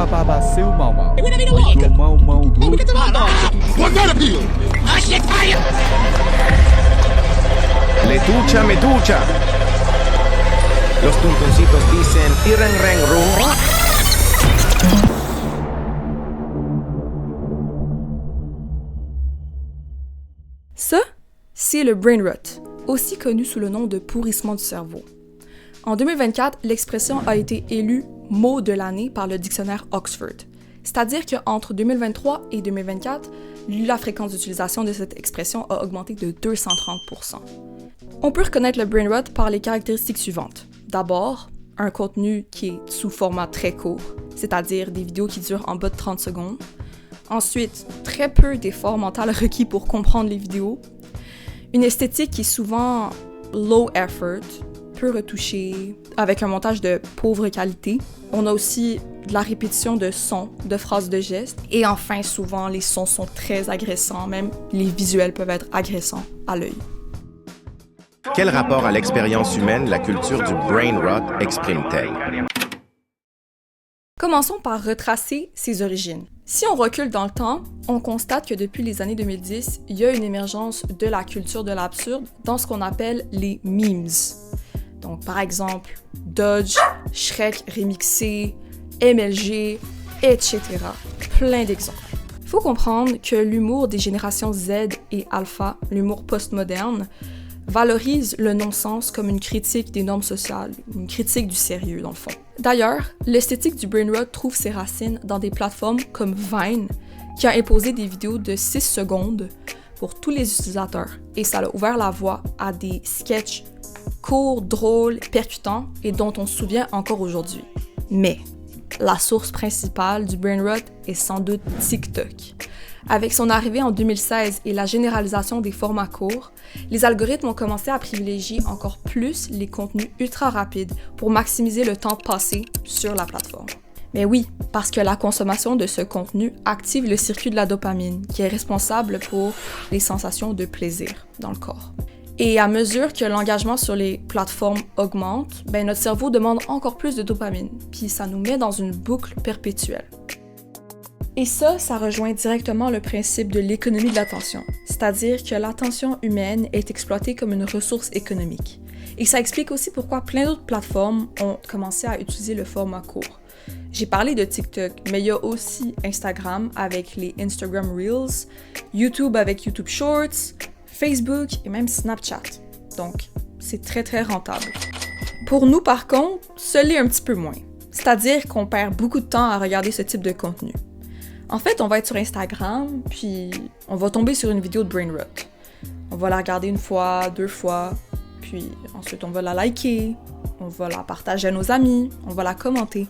Baba seu mau mau. Oito mau mau ru. Letucha metucha. Los tuntoncitos dicen irren ren rum. Ça, c'est le brain rot, aussi connu sous le nom de pourrissement du cerveau. En 2024, l'expression a été élue mot de l'année par le dictionnaire Oxford. C'est-à-dire qu'entre 2023 et 2024, la fréquence d'utilisation de cette expression a augmenté de 230%. On peut reconnaître le brain rot par les caractéristiques suivantes. D'abord, un contenu qui est sous format très court, c'est-à-dire des vidéos qui durent en bas de 30 secondes. Ensuite, très peu d'efforts mentaux requis pour comprendre les vidéos. Une esthétique qui est souvent low effort, peu retouchée, avec un montage de pauvre qualité. On a aussi de la répétition de sons, de phrases de gestes. Et enfin, souvent, les sons sont très agressants, même les visuels peuvent être agressants à l'œil. Quel rapport à l'expérience humaine la culture du brain rot exprime-t-elle? Commençons par retracer ses origines. Si on recule dans le temps, on constate que depuis les années 2010, il y a une émergence de la culture de l'absurde dans ce qu'on appelle les memes. Donc, par exemple, Dodge, Shrek remixé, MLG, etc. Plein d'exemples. Il faut comprendre que l'humour des générations Z et Alpha, l'humour postmoderne, valorise le non-sens comme une critique des normes sociales, une critique du sérieux dans le fond. D'ailleurs, l'esthétique du brain rot trouve ses racines dans des plateformes comme Vine, qui a imposé des vidéos de 6 secondes pour tous les utilisateurs, et ça a ouvert la voie à des sketchs courts, drôles, percutants, et dont on se souvient encore aujourd'hui. Mais la source principale du brain rot est sans doute TikTok. Avec son arrivée en 2016 et la généralisation des formats courts, les algorithmes ont commencé à privilégier encore plus les contenus ultra rapides pour maximiser le temps passé sur la plateforme. Mais oui, parce que la consommation de ce contenu active le circuit de la dopamine, qui est responsable pour les sensations de plaisir dans le corps. Et à mesure que l'engagement sur les plateformes augmente, notre cerveau demande encore plus de dopamine, puis ça nous met dans une boucle perpétuelle. Et ça rejoint directement le principe de l'économie de l'attention, c'est-à-dire que l'attention humaine est exploitée comme une ressource économique. Et ça explique aussi pourquoi plein d'autres plateformes ont commencé à utiliser le format court. J'ai parlé de TikTok, mais il y a aussi Instagram avec les Instagram Reels, YouTube avec YouTube Shorts, Facebook et même Snapchat. Donc, c'est très très rentable. Pour nous, par contre, ça l'est un petit peu moins. C'est-à-dire qu'on perd beaucoup de temps à regarder ce type de contenu. En fait, on va être sur Instagram, puis on va tomber sur une vidéo de brain rot. On va la regarder une fois, 2 fois, puis ensuite on va la liker, on va la partager à nos amis, on va la commenter.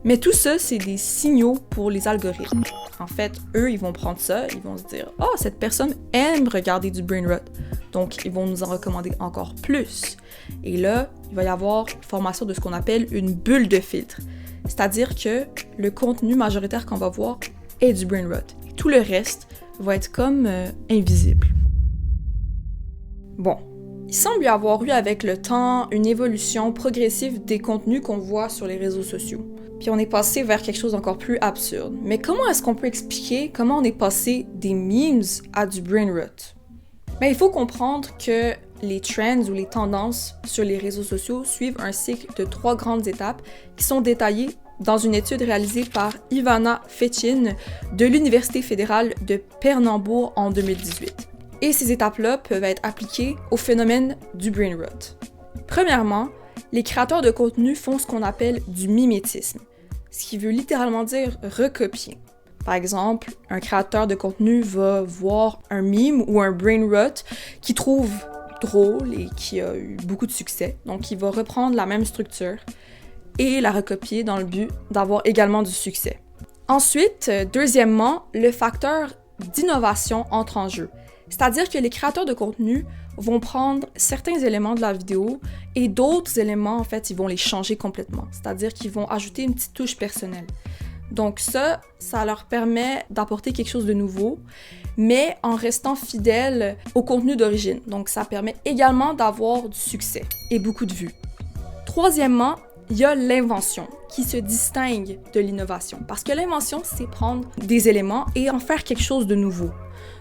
Mais tout ça, c'est des signaux pour les algorithmes. En fait, eux, ils vont prendre ça, ils vont se dire « Oh, cette personne aime regarder du brain rot », donc ils vont nous en recommander encore plus. Et là, il va y avoir une formation de ce qu'on appelle une bulle de filtre. C'est-à-dire que le contenu majoritaire qu'on va voir est du brain rot. Et tout le reste va être comme invisible. Bon, il semble y avoir eu avec le temps une évolution progressive des contenus qu'on voit sur les réseaux sociaux. Puis on est passé vers quelque chose d'encore plus absurde. Mais comment est-ce qu'on peut expliquer comment on est passé des memes à du brain rot? Il faut comprendre que les trends ou les tendances sur les réseaux sociaux suivent un cycle de 3 grandes étapes qui sont détaillées dans une étude réalisée par Ivana Fechin de l'Université fédérale de Pernambourg en 2018. Et ces étapes-là peuvent être appliquées au phénomène du brain rot. Premièrement, les créateurs de contenu font ce qu'on appelle du mimétisme, ce qui veut littéralement dire recopier. Par exemple, un créateur de contenu va voir un meme ou un brain rot qu'il trouve drôle et qui a eu beaucoup de succès. Donc, il va reprendre la même structure et la recopier dans le but d'avoir également du succès. Ensuite, deuxièmement, le facteur d'innovation entre en jeu. C'est-à-dire que les créateurs de contenu vont prendre certains éléments de la vidéo et d'autres éléments, en fait, ils vont les changer complètement. C'est-à-dire qu'ils vont ajouter une petite touche personnelle. Donc ça leur permet d'apporter quelque chose de nouveau, mais en restant fidèle au contenu d'origine. Donc ça permet également d'avoir du succès et beaucoup de vues. Troisièmement, il y a l'invention qui se distingue de l'innovation. Parce que l'invention, c'est prendre des éléments et en faire quelque chose de nouveau.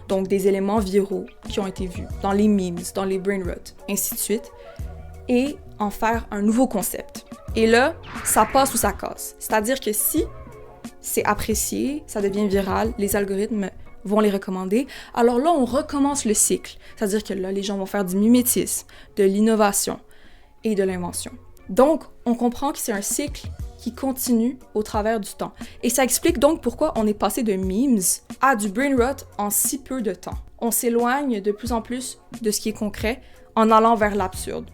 Donc des éléments viraux qui ont été vus dans les memes, dans les brain rot, ainsi de suite, et en faire un nouveau concept. Et là, ça passe ou ça casse. C'est-à-dire que si c'est apprécié, ça devient viral, les algorithmes vont les recommander, alors là, on recommence le cycle. C'est-à-dire que là, les gens vont faire du mimétisme, de l'innovation et de l'invention. Donc, on comprend que c'est un cycle qui continue au travers du temps. Et ça explique donc pourquoi on est passé de memes à du brain rot en si peu de temps. On s'éloigne de plus en plus de ce qui est concret en allant vers l'absurde.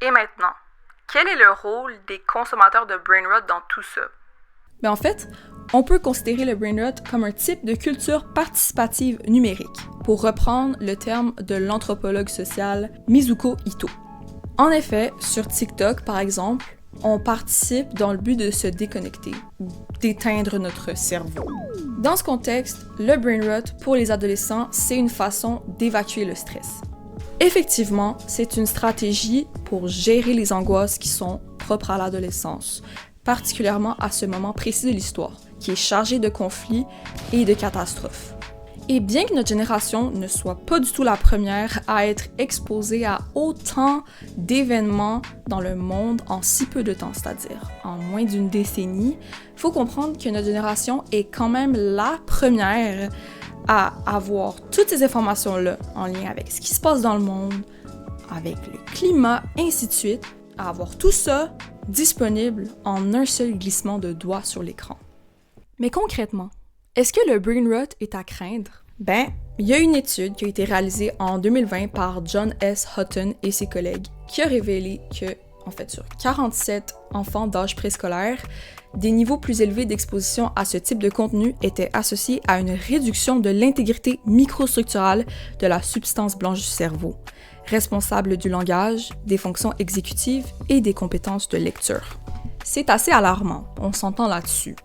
Et maintenant, quel est le rôle des consommateurs de brain rot dans tout ça? En fait, on peut considérer le brain rot comme un type de culture participative numérique, pour reprendre le terme de l'anthropologue social Mizuko Ito. En effet, sur TikTok, par exemple, on participe dans le but de se déconnecter, d'éteindre notre cerveau. Dans ce contexte, le brain rot pour les adolescents, c'est une façon d'évacuer le stress. Effectivement, c'est une stratégie pour gérer les angoisses qui sont propres à l'adolescence, particulièrement à ce moment précis de l'histoire, qui est chargé de conflits et de catastrophes. Et bien que notre génération ne soit pas du tout la première à être exposée à autant d'événements dans le monde en si peu de temps, c'est-à-dire en moins d'une décennie, il faut comprendre que notre génération est quand même la première à avoir toutes ces informations-là en lien avec ce qui se passe dans le monde, avec le climat, ainsi de suite, à avoir tout ça disponible en un seul glissement de doigt sur l'écran. Mais concrètement, est-ce que le brain rot est à craindre? Il y a une étude qui a été réalisée en 2020 par John S. Hutton et ses collègues qui a révélé que, en fait, sur 47 enfants d'âge préscolaire, des niveaux plus élevés d'exposition à ce type de contenu étaient associés à une réduction de l'intégrité microstructurale de la substance blanche du cerveau, responsable du langage, des fonctions exécutives et des compétences de lecture. C'est assez alarmant, on s'entend là-dessus.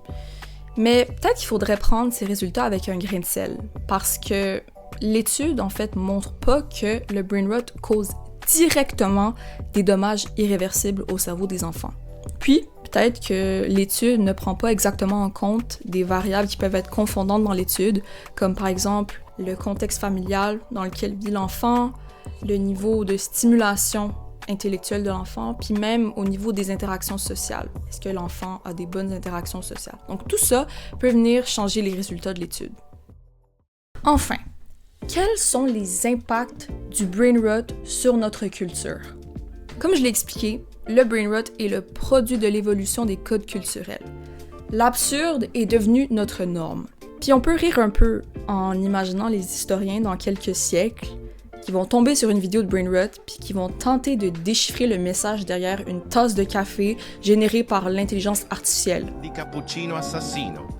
Mais peut-être qu'il faudrait prendre ces résultats avec un grain de sel, parce que l'étude, en fait, montre pas que le brain rot cause directement des dommages irréversibles au cerveau des enfants. Puis, peut-être que l'étude ne prend pas exactement en compte des variables qui peuvent être confondantes dans l'étude, comme par exemple le contexte familial dans lequel vit l'enfant, le niveau de stimulation intellectuelle de l'enfant, puis même au niveau des interactions sociales. Est-ce que l'enfant a des bonnes interactions sociales? Donc tout ça peut venir changer les résultats de l'étude. Enfin, quels sont les impacts du brain rot sur notre culture? Comme je l'ai expliqué, le brain rot est le produit de l'évolution des codes culturels. L'absurde est devenu notre norme. Puis on peut rire un peu en imaginant les historiens dans quelques siècles qui vont tomber sur une vidéo de brain rot puis qui vont tenter de déchiffrer le message derrière une tasse de café générée par l'intelligence artificielle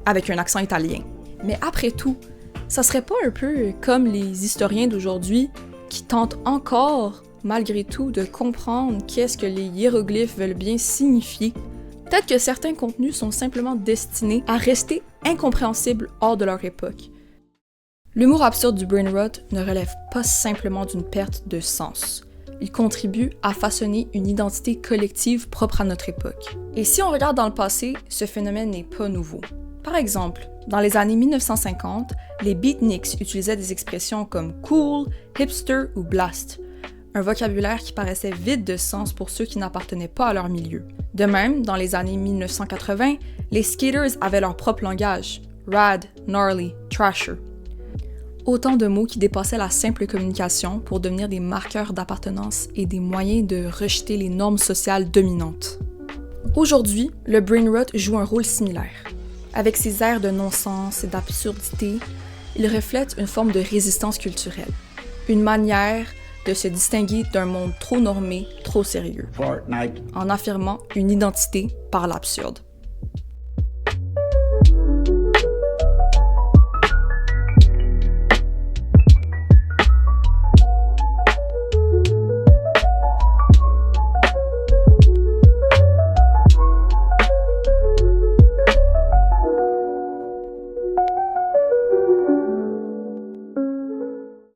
avec un accent italien. Mais après tout, ça serait pas un peu comme les historiens d'aujourd'hui qui tentent encore, malgré tout, de comprendre qu'est-ce que les hiéroglyphes veulent bien signifier? Peut-être que certains contenus sont simplement destinés à rester incompréhensibles hors de leur époque. L'humour absurde du brain rot ne relève pas simplement d'une perte de sens. Il contribue à façonner une identité collective propre à notre époque. Et si on regarde dans le passé, ce phénomène n'est pas nouveau. Par exemple, dans les années 1950, les beatniks utilisaient des expressions comme cool, hipster ou blast, un vocabulaire qui paraissait vide de sens pour ceux qui n'appartenaient pas à leur milieu. De même, dans les années 1980, les skaters avaient leur propre langage, rad, gnarly, trasher. Autant de mots qui dépassaient la simple communication pour devenir des marqueurs d'appartenance et des moyens de rejeter les normes sociales dominantes. Aujourd'hui, le brain rot joue un rôle similaire. Avec ses airs de non-sens et d'absurdité, il reflète une forme de résistance culturelle, une manière de se distinguer d'un monde trop normé, trop sérieux, en affirmant une identité par l'absurde.